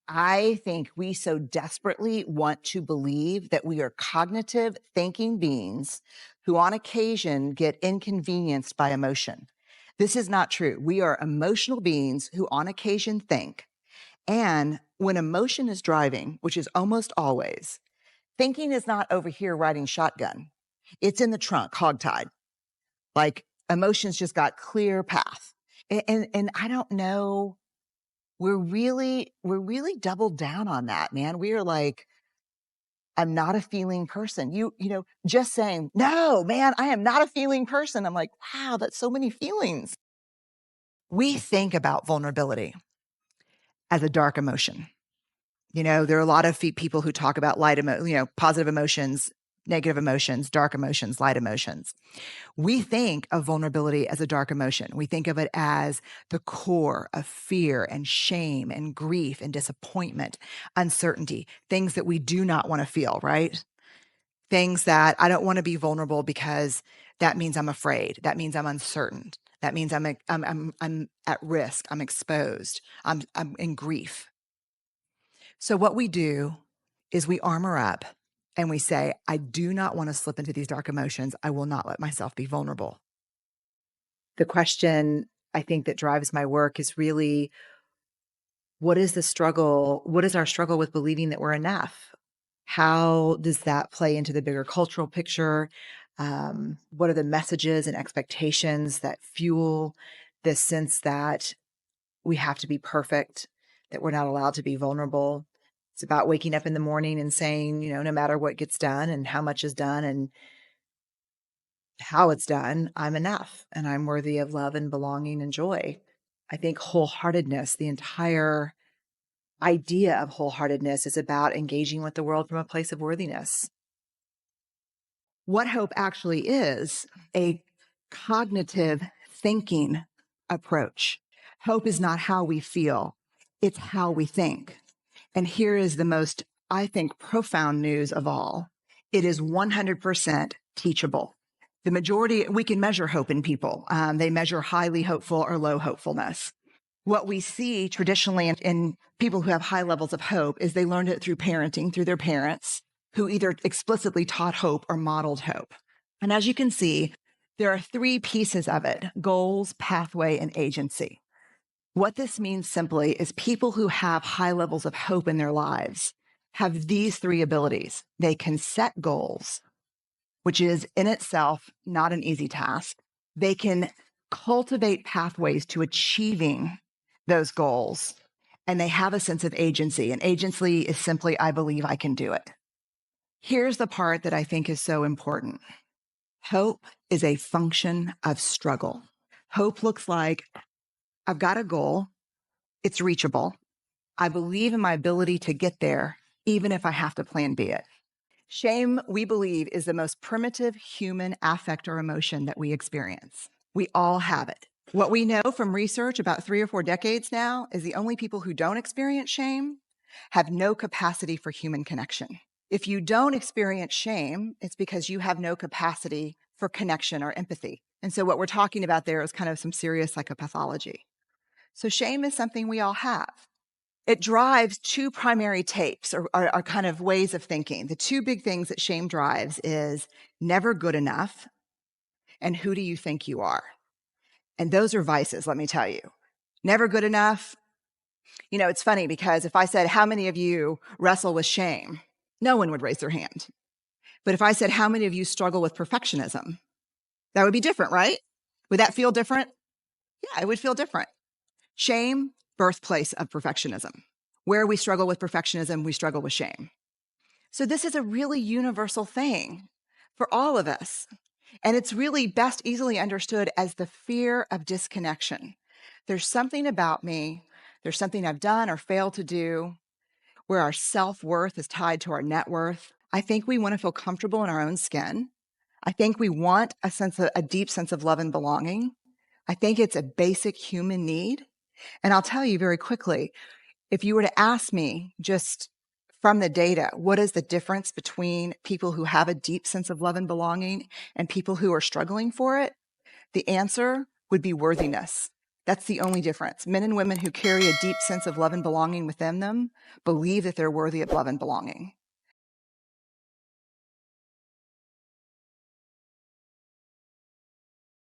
I think we so desperately want to believe that we are cognitive thinking beings who on occasion get inconvenienced by emotion. This is not true. We are emotional beings who on occasion think. And when emotion is driving, which is almost always, thinking is not over here riding shotgun. It's in the trunk, hogtied. Like emotions just got clear path. And I don't know, we're really doubled down on that, man. We are like, I'm not a feeling person. Just saying, no, man, I am not a feeling person. I'm like, wow, that's so many feelings. We think about vulnerability as a dark emotion. There are a lot of people who talk about positive emotions, negative emotions, dark emotions, light emotions. We think of vulnerability as a dark emotion. We think of it as the core of fear and shame and grief and disappointment, uncertainty, things that we do not want to feel, right? Things that I don't want to be vulnerable because that means I'm afraid. That means I'm uncertain. That means I'm at risk. I'm exposed. I'm in grief. So what we do is we armor up and we say, I do not want to slip into these dark emotions. I will not let myself be vulnerable. The question I think that drives my work is really, what is the struggle? What is our struggle with believing that we're enough? How does that play into the bigger cultural picture? What are the messages and expectations that fuel this sense that we have to be perfect, that we're not allowed to be vulnerable? It's about waking up in the morning and saying, no matter what gets done and how much is done and how it's done, I'm enough and I'm worthy of love and belonging and joy. I think wholeheartedness, the entire idea of wholeheartedness, is about engaging with the world from a place of worthiness. What hope actually is a cognitive thinking approach. Hope is not how we feel, it's how we think. And here is the most, I think, profound news of all. It is 100% teachable. The majority, we can measure hope in people. They measure highly hopeful or low hopefulness. What we see traditionally in people who have high levels of hope is they learned it through parenting, through their parents, who either explicitly taught hope or modeled hope. And as you can see, there are three pieces of it: goals, pathway, and agency. What this means simply is people who have high levels of hope in their lives have these three abilities. They can set goals, which is in itself not an easy task. They can cultivate pathways to achieving those goals, and they have a sense of agency. And agency is simply, I believe I can do it. Here's the part that I think is so important. Hope is a function of struggle. Hope looks like, I've got a goal. It's reachable. I believe in my ability to get there, even if I have to plan B it. Shame, we believe, is the most primitive human affect or emotion that we experience. We all have it. What we know from research about 3 or 4 decades now is the only people who don't experience shame have no capacity for human connection. If you don't experience shame, it's because you have no capacity for connection or empathy. And so what we're talking about there is kind of some serious psychopathology. So shame is something we all have. It drives two primary tapes or kind of ways of thinking. The two big things that shame drives is never good enough and who do you think you are? And those are vices, let me tell you. Never good enough. It's funny because if I said, how many of you wrestle with shame? No one would raise their hand. But if I said, how many of you struggle with perfectionism? That would be different, right? Would that feel different? Yeah, it would feel different. Shame, birthplace of perfectionism. Where we struggle with perfectionism, we struggle with shame. So this is a really universal thing for all of us. And it's really best easily understood as the fear of disconnection. There's something about me, there's something I've done or failed to do where our self-worth is tied to our net worth. I think we want to feel comfortable in our own skin. I think we want a deep sense of love and belonging. I think it's a basic human need. And I'll tell you very quickly, if you were to ask me just from the data, what is the difference between people who have a deep sense of love and belonging and people who are struggling for it? The answer would be worthiness. That's the only difference. Men and women who carry a deep sense of love and belonging within them believe that they're worthy of love and belonging.